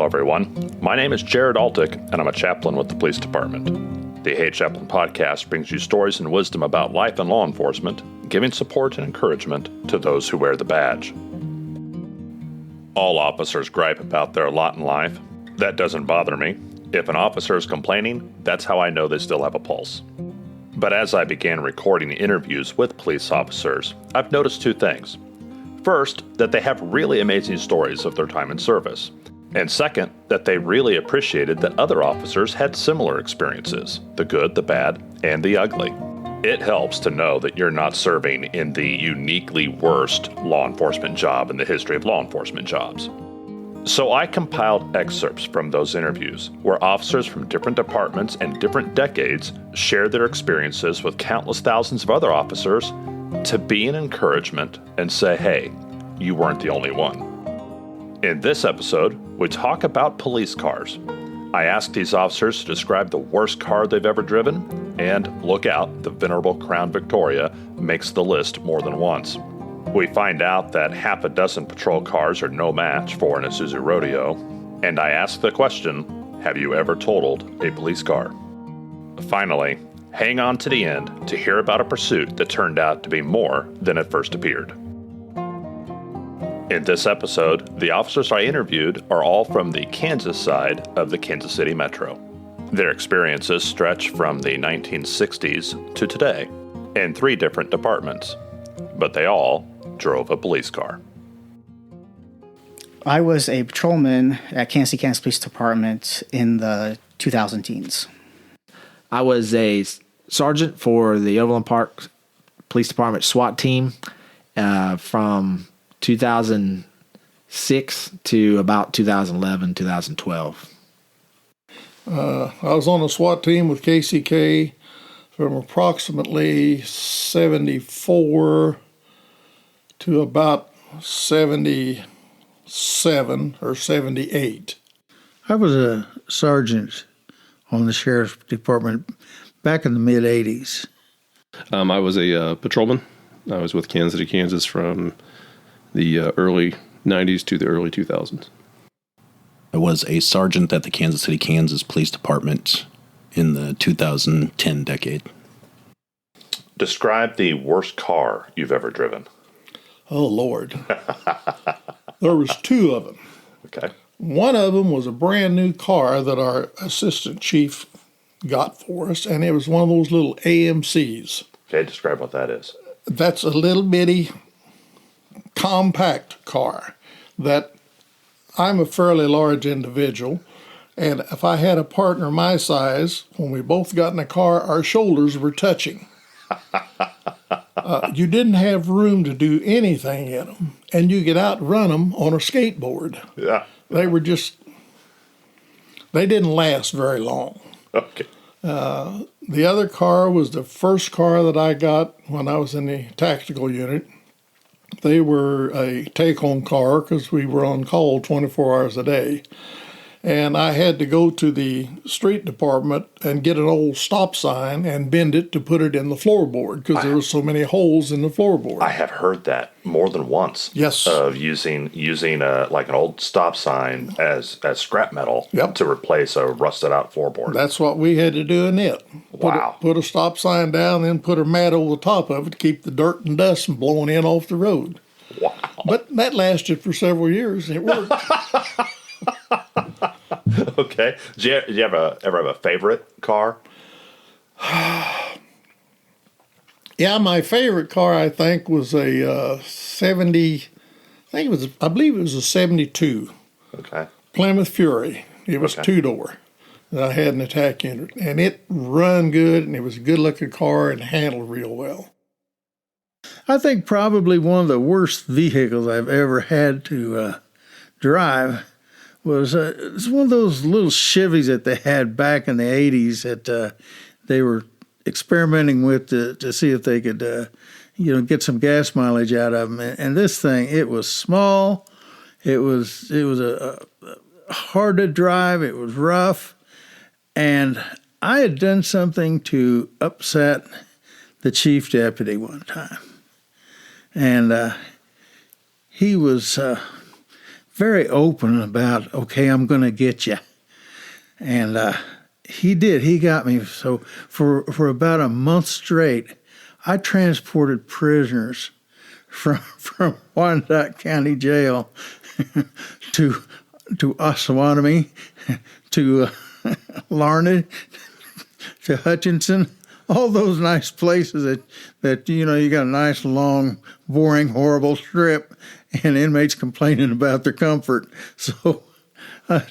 Hello, everyone. My name is Jared Altick, and I'm a chaplain with the police department. The Hey Chaplain podcast brings you stories and wisdom about life in law enforcement, giving support and encouragement to those who wear the badge. All officers gripe about their lot in life. That doesn't bother me. If an officer is complaining, that's how I know they still have a pulse. But as I began recording interviews with police officers, I've noticed two things. First, that they have really amazing stories of their time in service. And second, that they really appreciated that other officers had similar experiences, the good, the bad, and the ugly. It helps to know that you're not serving in the uniquely worst law enforcement job in the history of law enforcement jobs. So I compiled excerpts from those interviews where officers from different departments and different decades shared their experiences with countless thousands of other officers to be an encouragement and say, hey, you weren't the only one. In this episode, we talk about police cars. I asked these officers to describe the worst car they've ever driven, and look out, the venerable Crown Victoria makes the list more than once. We find out that half a dozen patrol cars are no match for an Isuzu Rodeo, and I ask the question, have you ever totaled a police car? Finally, hang on to the end to hear about a pursuit that turned out to be more than it first appeared. In this episode, the officers I interviewed are all from the Kansas side of the Kansas City Metro. Their experiences stretch from the 1960s to today in 3 different departments, but they all drove a police car. I was a patrolman at Kansas City, Kansas Police Department in the 2000 teens. I was a sergeant for the Overland Park Police Department SWAT team from 2006 to about 2011, 2012. I was on a SWAT team with KCK from approximately 74 to about 77 or 78. I was a sergeant on the sheriff's department back in the mid-'80s. I was a patrolman. I was with Kansas City, Kansas from the early 90s to the early 2000s. I was a sergeant at the Kansas City, Kansas Police Department in the 2010 decade. Describe the worst car you've ever driven. Oh, Lord. There was 2 of them. Okay. One of them was a brand new car that our assistant chief got for us, and it was one of those little AMCs. Okay, describe what that is. That's a little bitty compact car that I'm a fairly large individual, and if I had a partner my size, when we both got in the car, our shoulders were touching. You didn't have room to do anything in them, and you could outrun them on a skateboard. Yeah. They didn't last very long. Okay. The other car was the first car that I got when I was in the tactical unit. They were a take-home car because we were on call 24 hours a day. And I had to go to the street department and get an old stop sign and bend it to put it in the floorboard because there were so many holes in the floorboard. I have heard that more than once. Yes. Of using like an old stop sign as scrap metal to replace a rusted out floorboard. That's what we had to do in it. Wow. Put a stop sign down, then put a mat over the top of it to keep the dirt and dust from blowing in off the road. Wow. But that lasted for several years and it worked. Okay. Did you ever have a favorite car? Yeah, my favorite car I think was a 70. I believe it was a 72. Okay. Plymouth Fury. It was 2-door that I had an attack unit, and it run good, and it was a good-looking car and handled real well. I think probably one of the worst vehicles I've ever had to drive was it's one of those little Chevys that they had back in the 80s that they were experimenting with to see if they could, get some gas mileage out of them. And this thing, it was small. It was a hard to drive. It was rough. And I had done something to upset the chief deputy one time. And he was very open about, okay, I'm going to get you. And he did. He got me. So for about a month straight, I transported prisoners from Wyandotte County Jail to Osawatomie, to Larned, to Hutchinson, all those nice places that you got a nice, long, boring, horrible strip, and inmates complaining about their comfort. So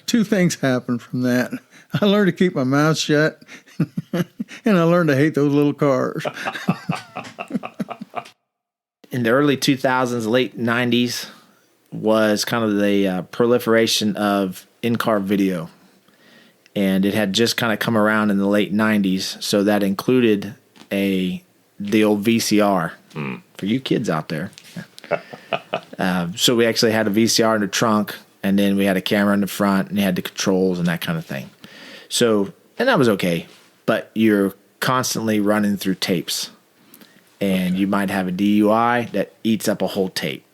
two things happened from that. I learned to keep my mouth shut, and I learned to hate those little cars. In the early 2000s, late 90s, was kind of the proliferation of in-car video. And it had just kind of come around in the late 90s, so that included the old VCR for you kids out there. So we actually had a VCR in the trunk, and then we had a camera in the front, and you had the controls and that kind of thing. So, and that was okay, but you're constantly running through tapes. And you might have a DUI that eats up a whole tape.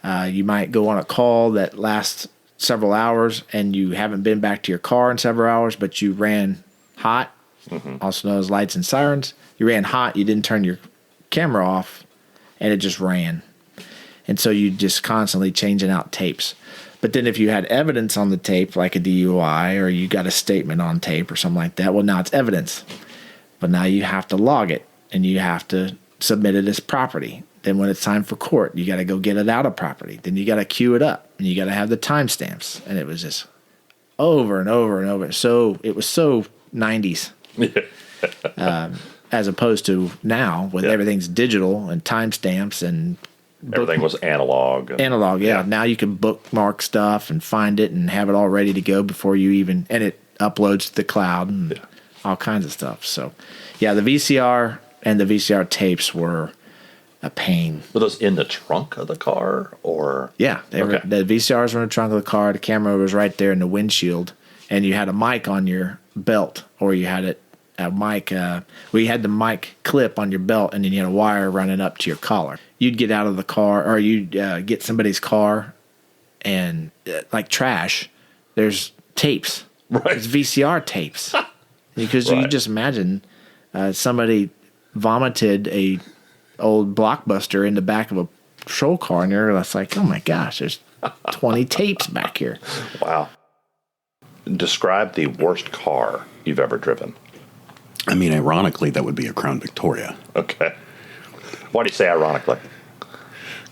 You might go on a call that lasts several hours and you haven't been back to your car in several hours, but you ran hot, also known as lights and sirens. You ran hot, you didn't turn your camera off, and it just ran. And so you just constantly changing out tapes. But then if you had evidence on the tape, like a DUI, or you got a statement on tape or something like that, well, now it's evidence. But now you have to log it, and you have to submit it as property. Then when it's time for court, you got to go get it out of property. Then you got to queue it up, and you got to have the timestamps. And it was just over and over and over. So it was so 90s, as opposed to now when everything's digital and timestamps and everything was analog. Analog, yeah. Now you can bookmark stuff and find it and have it all ready to go before you even, and it uploads to the cloud and all kinds of stuff. So, yeah, the VCR and the VCR tapes were a pain. Were those in the trunk of the car, or? Yeah, the VCRs were in the trunk of the car. The camera was right there in the windshield, and you had a mic on your belt, or you had a mic. We had the mic clip on your belt, and then you had a wire running up to your collar. You'd get out of the car, or you'd get somebody's car, and like trash, there's tapes. Right. There's VCR tapes. Because you just imagine somebody vomited a old Blockbuster in the back of a patrol car, and you're like, oh my gosh, there's 20 tapes back here. Wow. Describe the worst car you've ever driven. I mean, ironically, that would be a Crown Victoria. Okay. Why do you say ironically?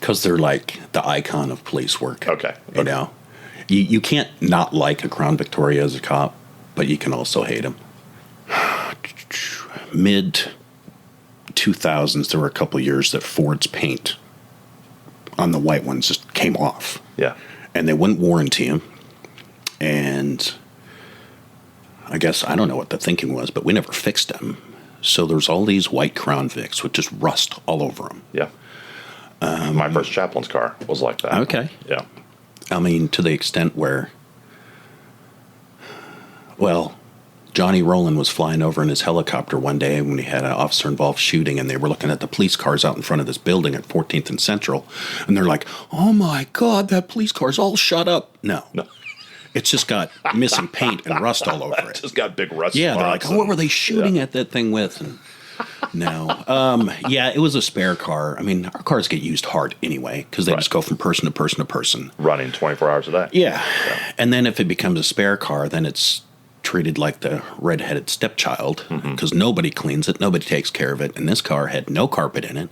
Because they're like the icon of police work. Okay. You know, you can't not like a Crown Victoria as a cop, but you can also hate them. Mid 2000s, there were a couple of years that Ford's paint on the white ones just came off. Yeah. And they wouldn't warranty them. And I guess, I don't know what the thinking was, but we never fixed them. So there's all these white Crown Vics with just rust all over them. Yeah. My first Chaplin's car was like that. Okay. Yeah. I mean, to the extent where, well, Johnny Rowland was flying over in his helicopter one day when he had an officer-involved shooting, and they were looking at the police cars out in front of this building at 14th and Central, and they're like, oh my God, that police car's all shut up. No. It's just got missing paint and rust all over it. It's just got big rust Yeah, spots. they're like, what were they shooting at that thing with? And no. Yeah, it was a spare car. I mean, our cars get used hard anyway because they just go from person to person to person. Running 24 hours a day. Yeah. And then if it becomes a spare car, then it's treated like the redheaded stepchild because nobody cleans it, nobody takes care of it, and this car had no carpet in it.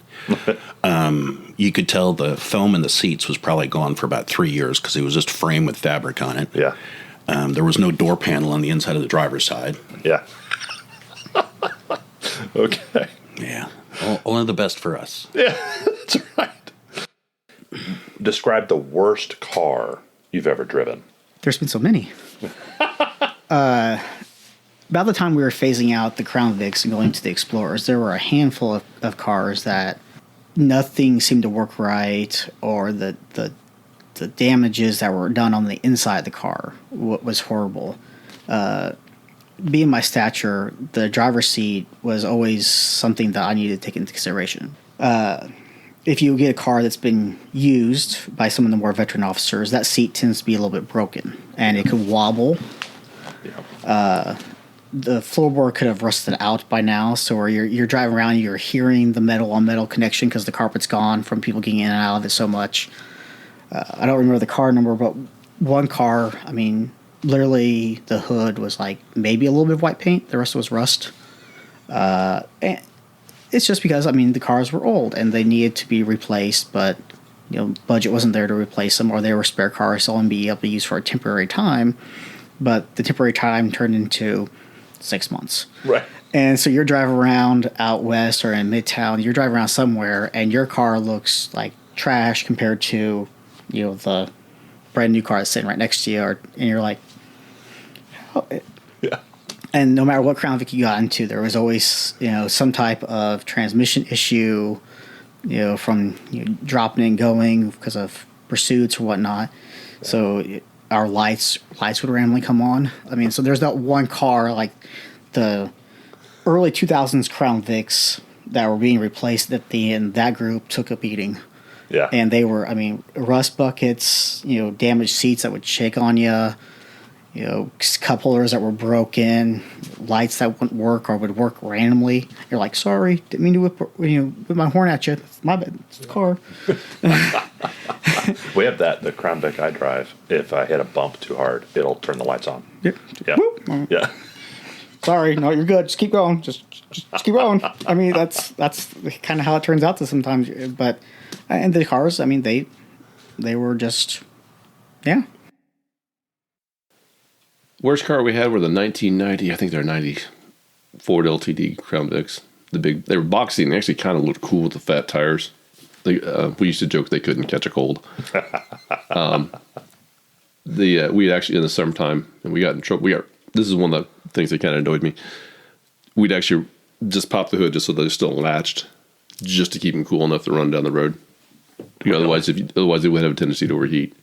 You could tell the foam in the seats was probably gone for about 3 years because it was just framed with fabric on it. Yeah. There was no door panel on the inside of the driver's side. Yeah. Okay. Yeah. Only the best for us. Yeah, that's right. Describe the worst car you've ever driven. There's been so many. About the time we were phasing out the Crown Vics and going to the Explorers, there were a handful of cars that nothing seemed to work right, or the damages that were done on the inside of the car was horrible. Being my stature, the driver's seat was always something that I needed to take into consideration. if you get a car that's been used by some of the more veteran officers, that seat tends to be a little bit broken, and it could wobble. Yeah. The floorboard could have rusted out by now, so where you're driving around, you're hearing the metal on metal connection because the carpet's gone from people getting in and out of it so much. I don't remember the car number, but one car, I mean, literally the hood was like maybe a little bit of white paint. The rest was rust. And it's just because, I mean, the cars were old and they needed to be replaced, but budget wasn't there to replace them, or they were spare cars so only be able to use for a temporary time. But the temporary time turned into 6 months. Right. And so you're driving around out west or in Midtown, you're driving around somewhere, and your car looks like trash compared to, the brand new car that's sitting right next to you, and you're like, oh. Yeah. And no matter what Crown Vic you got into, there was always, some type of transmission issue, from dropping and going because of pursuits or whatnot. Yeah. So our lights would randomly come on. I mean, so there's that one car, like the early 2000s Crown Vics that were being replaced at the end. That group took a beating. Yeah. And they were, I mean, rust buckets, damaged seats that would shake on you, cup holders that were broken, lights that wouldn't work or would work randomly. You're like, sorry, didn't mean to whip my horn at you. It's my bad. It's the car. We have that, the Crown Vic I drive. If I hit a bump too hard, it'll turn the lights on. Yep. Yeah. Whoop. Yeah. Sorry, no, you're good. Just keep going. Just keep going. I mean, that's kind of how it turns out to sometimes. But and the cars, I mean, they were just, yeah. Worst car we had were the 1990, I think they're 90 Ford LTD Crown Vics. They were box seating. They actually kind of looked cool with the fat tires. We used to joke they couldn't catch a cold. We actually in the summertime, and we got in trouble. This is one of the things that kind of annoyed me. We'd actually just pop the hood just so they're still latched, just to keep them cool enough to run down the road. Otherwise they would have a tendency to overheat.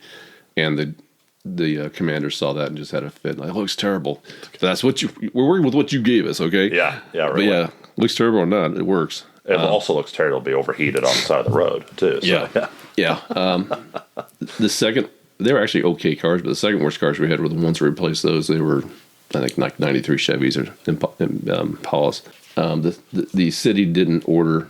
And the commander saw that and just had a fit. Like, it looks terrible. That's what we're working with what you gave us, okay? Yeah, really. But yeah, looks terrible or not, it works. It also looks terrible to be overheated on the side of the road, too. So, yeah. The second, they were actually okay cars, but the second worst cars we had were the ones that replaced those. They were, I think, like 93 Chevys or Impalas. The city didn't order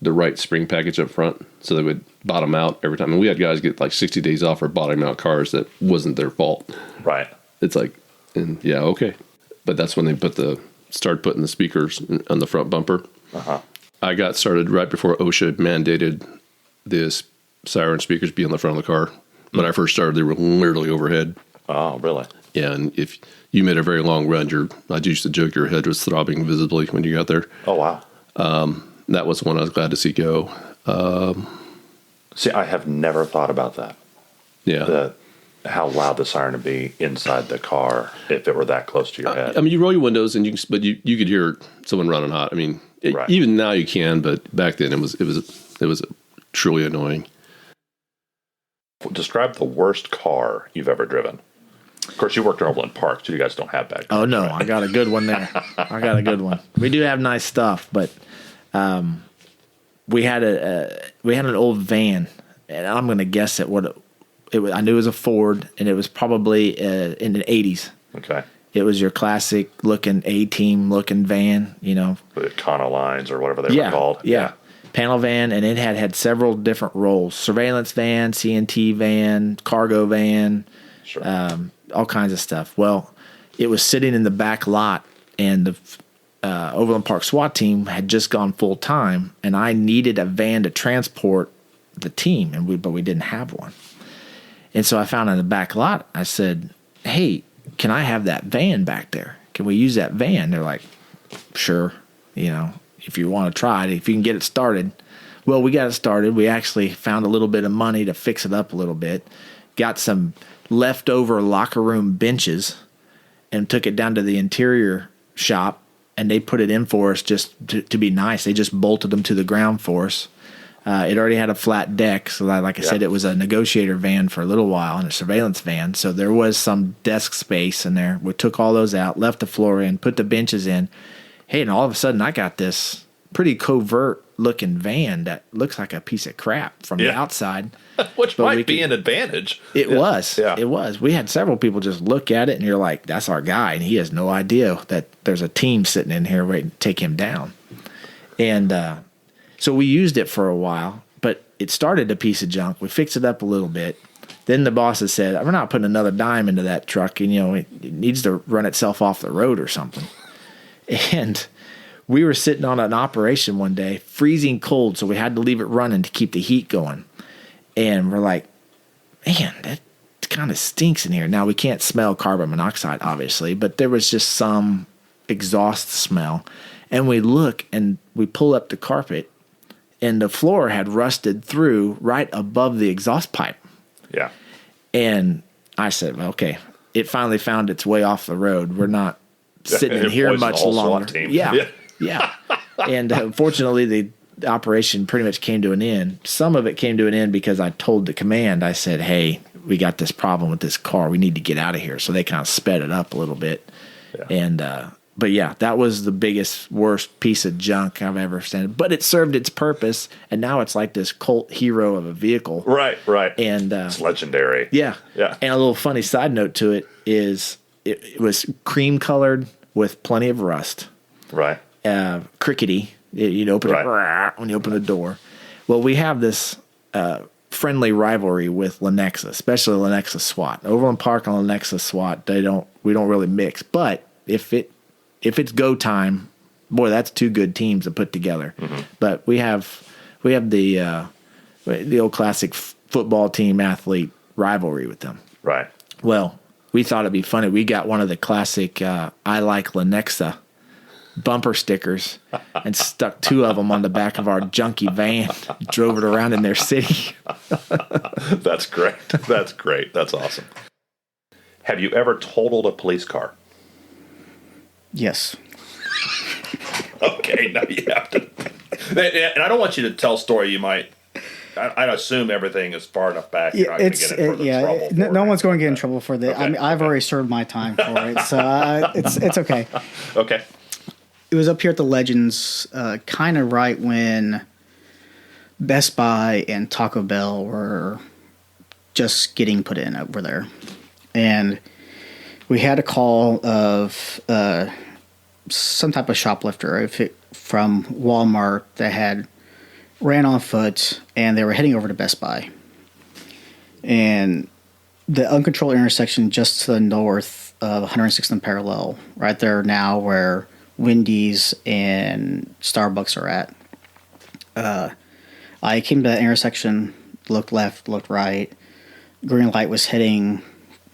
the right spring package up front, so they would bottom out every time. And we had guys get like 60 days off for bottoming out cars that wasn't their fault. Right. It's like, and yeah, okay. But that's when they started putting the speakers on the front bumper. Uh-huh. I got started right before OSHA mandated this siren speakers be on the front of the car. When I first started, they were literally overhead. Oh, really? Yeah, and if you made a very long run, I used to joke your head was throbbing visibly when you got there. Oh, wow. That was one I was glad to see go. See, I have never thought about that. Yeah. How loud the siren would be inside the car if it were that close to your head. I mean, you roll your windows, and you could hear someone running hot. I mean, right. Even now you can, but back then it was truly annoying. Describe the worst car you've ever driven. Of course, you worked in Overland Park, so you guys don't have bad cars. Oh, no, right? I got a good one there. I got a good one. We do have nice stuff, but we had an old van, and I'm going to guess at what it was. I knew it was a Ford, and it was probably in the 80s. Okay. It was your classic looking A-team looking van, The Econolines or whatever they were called. Yeah. Panel van, and it had several different roles: surveillance van, CNT van, cargo van, Sure. all kinds of stuff. Well, it was sitting in the back lot, and the Overland Park SWAT team had just gone full time, and I needed a van to transport the team, but we didn't have one. And so I found in the back lot. I said, "Hey, can I have that van back there? Can we use that van?" They're like, "Sure, if you want to try it, if you can get it started." Well, we got it started. We actually found a little bit of money to fix it up a little bit. Got some leftover locker room benches and took it down to the interior shop, and they put it in for us just to be nice. They just bolted them to the ground for us. It already had a flat deck, so like I said, it was a negotiator van for a little while and a surveillance van. So there was some desk space in there. We took all those out, left the floor in, put the benches in. Hey, and all of a sudden I got this pretty covert looking van that looks like a piece of crap from the outside. Which might be an advantage. It was. Yeah. It was. We had several people just look at it, and you're like, that's our guy, and he has no idea that there's a team sitting in here waiting to take him down. And so we used it for a while, but it started a piece of junk. We fixed it up a little bit. Then the bosses said, we're not putting another dime into that truck, and, it needs to run itself off the road or something. And we were sitting on an operation one day, freezing cold, so we had to leave it running to keep the heat going. And we're like, man, that kind of stinks in here. Now, we can't smell carbon monoxide, obviously, but there was just some exhaust smell. And we look, and we pull up the carpet, and the floor had rusted through right above the exhaust pipe. Yeah. And I said, well, okay, it finally found its way off the road. We're not sitting in here much longer. Yeah. And unfortunately, the operation pretty much came to an end. Some of it came to an end because I told the command, I said, hey, we got this problem with this car. We need to get out of here. So they kind of sped it up a little bit. Yeah. And, but yeah, that was the biggest, worst piece of junk I've ever seen. But it served its purpose, and now it's like this cult hero of a vehicle. Right. And it's legendary. Yeah. And a little funny side note to it is it was cream colored with plenty of rust. Right. Crickety. You'd open it when you open the door. Well, we have this friendly rivalry with Lenexa, especially Lenexa SWAT. Overland Park and Lenexa SWAT, we don't really mix. But if it's go time, boy, that's two good teams to put together. Mm-hmm. But we have the old classic football team athlete rivalry with them. Right. Well, we thought it'd be funny. We got one of the classic I like Lenexa bumper stickers and stuck two of them on the back of our junky van, drove it around in their city. That's great. That's awesome. Have you ever totaled a police car? Yes. Okay, now you have to. And I don't want you to tell a story you might. I assume everything is far enough back. You're not going to get in further trouble. No one's going to get in trouble for that. Okay. I mean, I've already served my time for it, so it's okay. Okay. It was up here at the Legends, kind of right when Best Buy and Taco Bell were just getting put in over there. And we had a call of some type of shoplifter from Walmart that had ran on foot, and they were heading over to Best Buy. And the uncontrolled intersection just to the north of 106th and Parallel, right there now where Wendy's and Starbucks are at. I came to that intersection, looked left, looked right. Green light was heading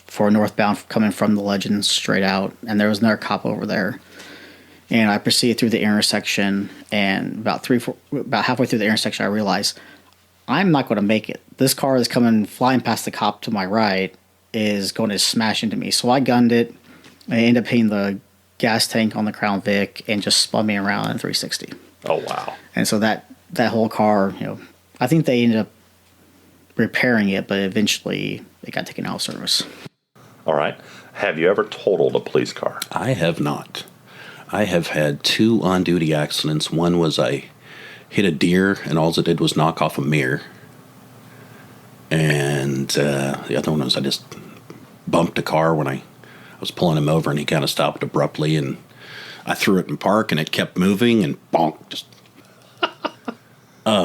for northbound coming from the Legends straight out, and there was another cop over there. And I proceeded through the intersection, and about halfway through the intersection, I realized I'm not going to make it. This car is coming flying past the cop to my right is going to smash into me. So I gunned it. I ended up hitting the gas tank on the Crown Vic and just spun me around in 360. Oh, wow. And so that whole car, I think they ended up repairing it, but eventually it got taken out of service. All right. Have you ever totaled a police car? I have not. I have had two on-duty accidents. One was I hit a deer, and all it did was knock off a mirror. And the other one was I just bumped a car when I was pulling him over, and he kind of stopped abruptly, and I threw it in park, and it kept moving, and bonk, just... I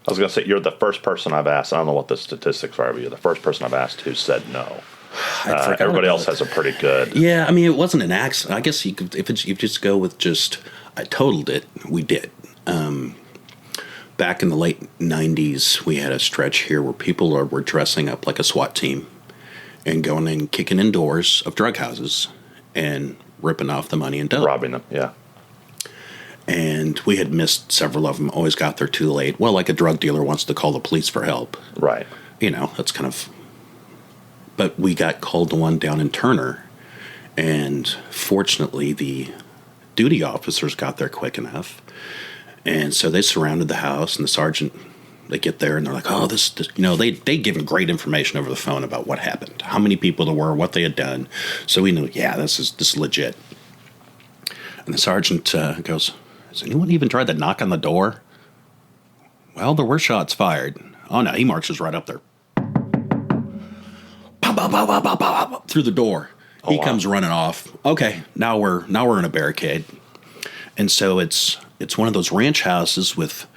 was going to say, you're the first person I've asked. I don't know what the statistics are, but you're the first person I've asked who said no. Everybody else has a pretty good... Yeah, I mean, it wasn't an accident. I guess you could, if you just go with just, I totaled it, we did. Back in the late 90s, we had a stretch here where people were dressing up like a SWAT team and going and kicking in doors of drug houses and ripping off the money and dope. Robbing them, yeah. And we had missed several of them, always got there too late. Well, like a drug dealer wants to call the police for help. Right. That's kind of... But we got called to one down in Turner, and fortunately the duty officers got there quick enough. And so they surrounded the house, and the sergeant, they get there, and they're like, oh, this they given great information over the phone about what happened, how many people there were, what they had done. So we knew, yeah, this is legit. And the sergeant goes, Has anyone even tried to knock on the door? Well, there were shots fired. Oh no, he marches right up there. Pow, pow, pow, pow, pow, pow, pow, through the door. He comes running off. Okay, now we're in a barricade. And so it's one of those ranch houses with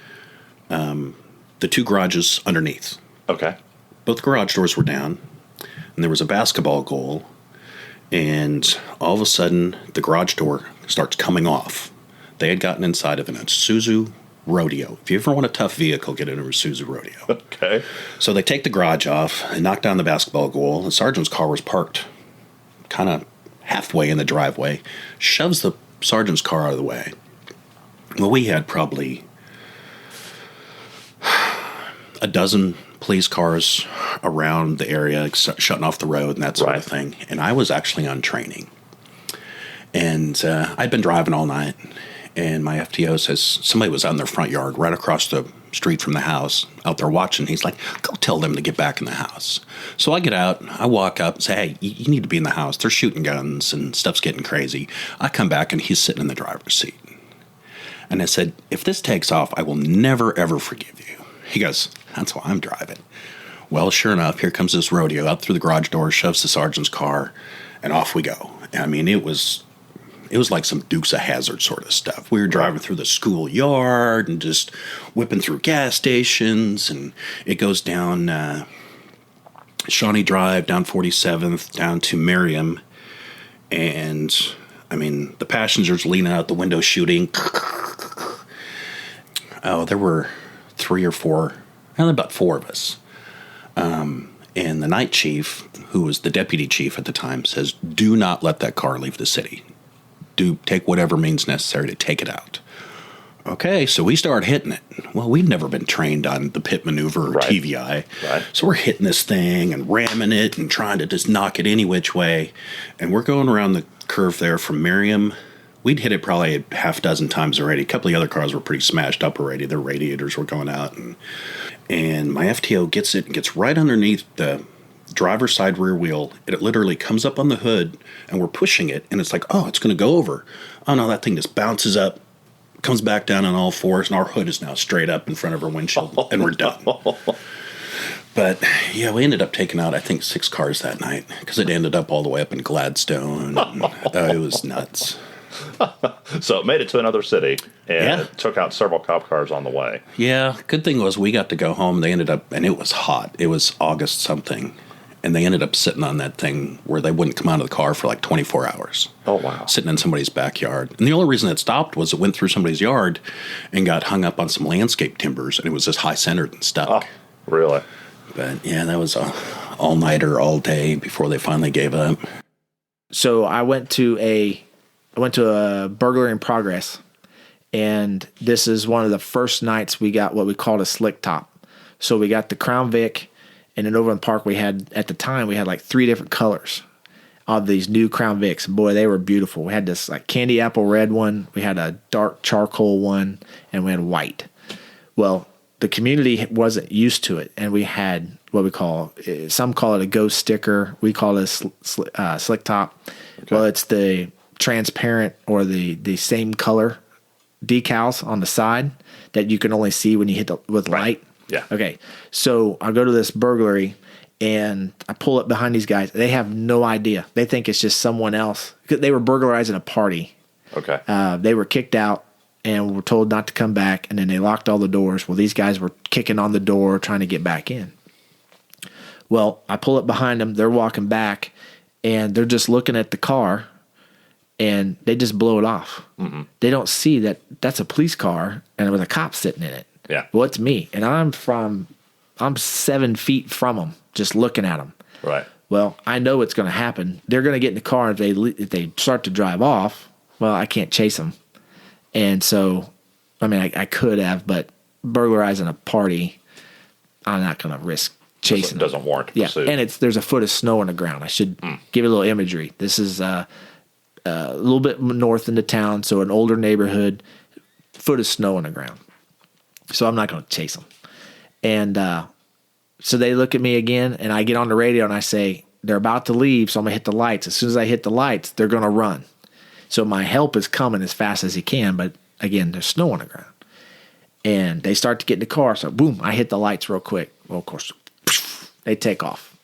the two garages underneath. Okay. Both garage doors were down, and there was a basketball goal, and all of a sudden the garage door starts coming off. They had gotten inside of an Isuzu Rodeo. If you ever want a tough vehicle, get in a Isuzu Rodeo. Okay. So they take the garage off and knock down the basketball goal. The sergeant's car was parked kind of halfway in the driveway, shoves the sergeant's car out of the way. Well, we had probably a dozen police cars around the area, shutting off the road and that sort of thing. And I was actually on training. And I'd been driving all night. And my FTO says somebody was out in their front yard right across the street from the house out there watching. He's like, go tell them to get back in the house. So I get out, I walk up and say, hey, you need to be in the house. They're shooting guns and stuff's getting crazy. I come back and he's sitting in the driver's seat. And I said, if this takes off, I will never, ever forgive you. He goes, that's why I'm driving. Well, sure enough, here comes this rodeo out through the garage door, shoves the sergeant's car, and off we go. I mean, it was like some Dukes of Hazzard sort of stuff. We were driving through the schoolyard and just whipping through gas stations, and it goes down Shawnee Drive, down 47th, down to Merriam, and I mean, the passengers leaning out the window shooting. Oh, there were 3 or 4, and about 4 of us. And the night chief, who was the deputy chief at the time, says, do not let that car leave the city. Do take whatever means necessary to take it out. Okay, so we start hitting it. Well, we've never been trained on the pit maneuver or TVI. Right. So we're hitting this thing and ramming it and trying to just knock it any which way. And we're going around the curve there from Merriam. We'd hit it probably a half dozen times already. A couple of the other cars were pretty smashed up already. Their radiators were going out. And my FTO gets it and gets right underneath the driver's side rear wheel. It literally comes up on the hood, and we're pushing it. And it's like, oh, it's going to go over. Oh, no, that thing just bounces up, comes back down on all fours, and our hood is now straight up in front of our windshield, and we're done. But, yeah, we ended up taking out, I think, 6 cars that night because it ended up all the way up in Gladstone. And, it was nuts. So it made it to another city, and it took out several cop cars on the way. Yeah, good thing was we got to go home. They ended up, and it was hot. It was August something, and they ended up sitting on that thing where they wouldn't come out of the car for like 24 hours. Oh, wow. Sitting in somebody's backyard. And the only reason it stopped was it went through somebody's yard and got hung up on some landscape timbers, and it was just high-centered and stuck. Oh, really? But, yeah, that was a all-nighter all day before they finally gave up. So I went to a burglary in progress, and this is one of the first nights we got what we called a slick top. So we got the Crown Vic, and then over in the park we had like 3 different colors of these new Crown Vics. Boy, they were beautiful. We had this like candy apple red one, we had a dark charcoal one, and we had white. Well, the community wasn't used to it, and we had what we call, some call it a ghost sticker, we call it a slick top. Okay. Well, it's the transparent or the same color decals on the side that you can only see when you hit with light. Yeah. Okay. So I go to this burglary and I pull up behind these guys. They have no idea. They think it's just someone else. They were burglarizing a party. Okay. They were kicked out and were told not to come back, and then they locked all the doors. Well, these guys were kicking on the door trying to get back in. Well, I pull up behind them. They're walking back, and they're just looking at the car, and they just blow it off. Mm-hmm. They don't see that that's a police car and with a cop sitting in it. Yeah. Well, it's me, and I'm 7 feet from them, just looking at them. Right. Well, I know what's going to happen. They're going to get in the car. If they start to drive off, well, I can't chase them. And so, I mean, I could have, but burglarizing a party, I'm not going to risk chasing. Doesn't warrant pursuit. And there's a foot of snow on the ground. I should give you a little imagery. This is a little bit north into town, so an older neighborhood, foot of snow on the ground. So I'm not going to chase them. And so they look at me again, and I get on the radio and I say, they're about to leave, so I'm going to hit the lights. As soon as I hit the lights, they're going to run. So my help is coming as fast as he can, but again, there's snow on the ground. And they start to get in the car. So, boom, I hit the lights real quick. Well, of course, they take off.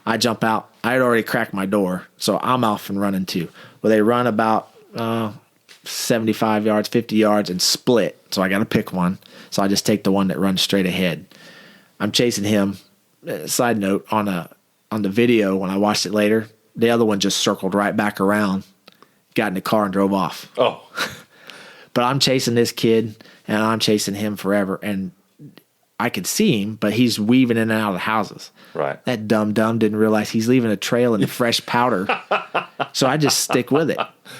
I jump out. I had already cracked my door, so I'm off and running too. Well, they run about 75 yards, 50 yards, and split. So I got to pick one. So I just take the one that runs straight ahead. I'm chasing him. Side note, on the video, when I watched it later, the other one just circled right back around, got in the car, and drove off. Oh. But I'm chasing this kid, and I'm chasing him forever. And I could see him, but he's weaving in and out of the houses. Right. That dumb didn't realize he's leaving a trail in the fresh powder. So I just stick with it.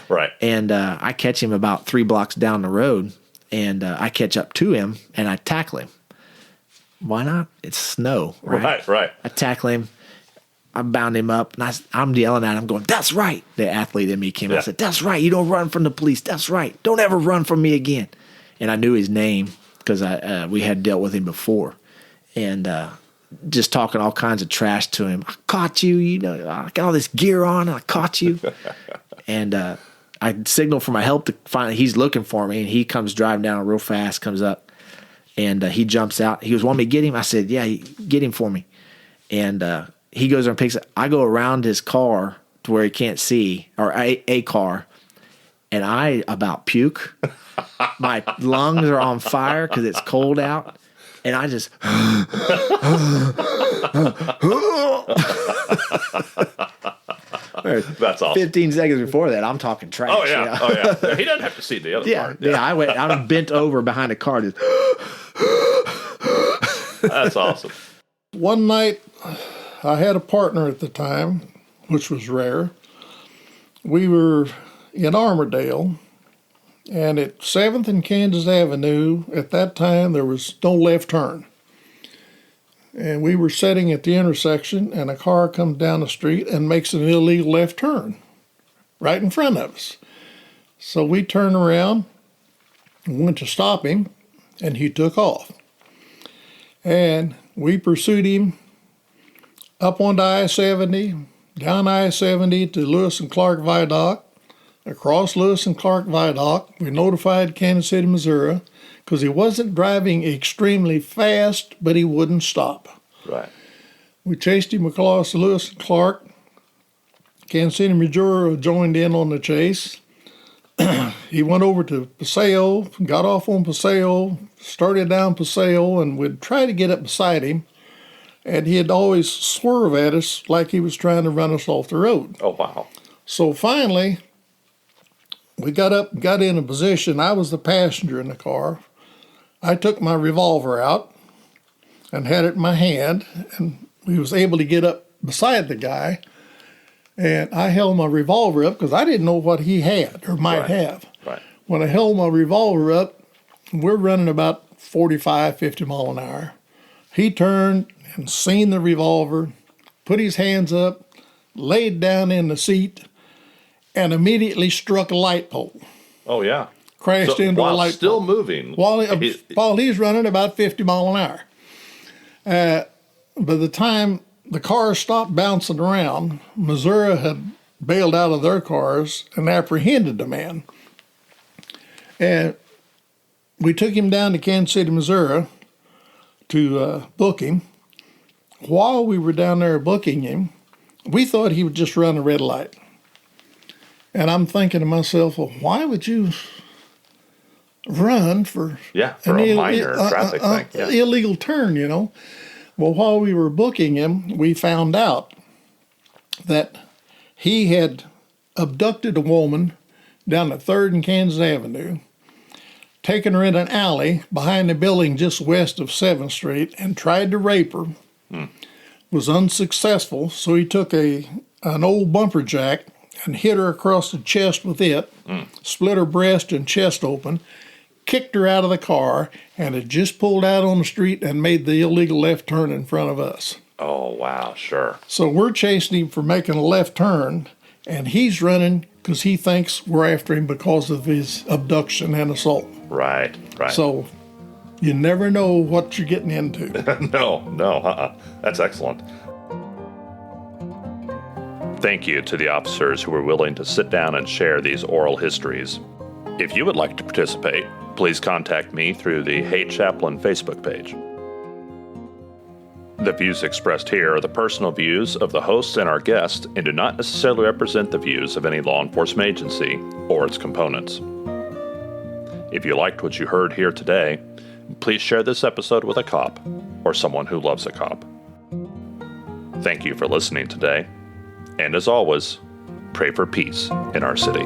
Right. And I catch him about 3 blocks down the road, and I catch up to him, and I tackle him. Why not? It's snow, right? Right. I tackle him. I bound him up, and I'm yelling at him, going, "That's right." The athlete in me came out and said, "That's right. You don't run from the police. That's right. Don't ever run from me again." And I knew his name because we had dealt with him before. And just talking all kinds of trash to him. "I caught you. You know, I got all this gear on, and I caught you." And I signal for my help to find. He's looking for me, and he comes driving down real fast, comes up, and he jumps out. He goes, "Want me to get him?" I said, "Yeah, get him for me." And he goes there and picks it. I go around his car to where he can't see, or a car, and I about puke. My lungs are on fire because it's cold out, and I just That's awesome. 15 seconds before that, I'm talking trash. Oh, yeah. You know? Oh, yeah. He doesn't have to see the other part. Yeah, I bent over behind a car. Just That's awesome. One night, I had a partner at the time, which was rare. We were in Armourdale, and at 7th and Kansas Avenue, at that time, there was no left turn. And we were sitting at the intersection, and a car comes down the street and makes an illegal left turn right in front of us. So we turned around and went to stop him, and he took off. And we pursued him up onto I-70, down I-70 to Lewis and Clark Viaduct, across Lewis and Clark Viaduct. We notified Kansas City, Missouri, because he wasn't driving extremely fast, but he wouldn't stop. Right. We chased him across Lewis and Clark. Kansas City, Missouri joined in on the chase. He went over to Paseo, got off on Paseo, started down Paseo, and we'd try to get up beside him. And he'd always swerve at us like he was trying to run us off the road. Oh, wow. So finally, we got in a position. I was the passenger in the car. I took my revolver out and had it in my hand, and we was able to get up beside the guy. And I held my revolver up because I didn't know what he had or might have. Right. When I held my revolver up, we're running about 45, 50 mile an hour. He turned and seen the revolver, put his hands up, laid down in the seat, and immediately struck a light pole. Oh, yeah. Crashed into a light still pole. moving. While he's running about 50 mile an hour. By the time the cars stopped bouncing around, Missouri had bailed out of their cars and apprehended the man. And we took him down to Kansas City, Missouri to book him. While we were down there booking him, we thought he would just run a red light. And I'm thinking to myself, well, why would you run for a minor traffic thing? Yeah. Illegal turn, you know? Well, while we were booking him, we found out that he had abducted a woman down at 3rd and Kansas Avenue, taken her in an alley behind the building just west of 7th Street, and tried to rape her. Was unsuccessful, so he took an old bumper jack and hit her across the chest with it, split her breast and chest open, kicked her out of the car, and had just pulled out on the street and made the illegal left turn in front of us. Oh, wow, sure. So we're chasing him for making a left turn, and he's running because he thinks we're after him because of his abduction and assault. Right. So you never know what you're getting into. No. That's excellent. Thank you to the officers who were willing to sit down and share these oral histories. If you would like to participate, please contact me through the Hey Chaplain Facebook page. The views expressed here are the personal views of the hosts and our guests and do not necessarily represent the views of any law enforcement agency or its components. If you liked what you heard here today, please share this episode with a cop or someone who loves a cop. Thank you for listening today, and as always, pray for peace in our city.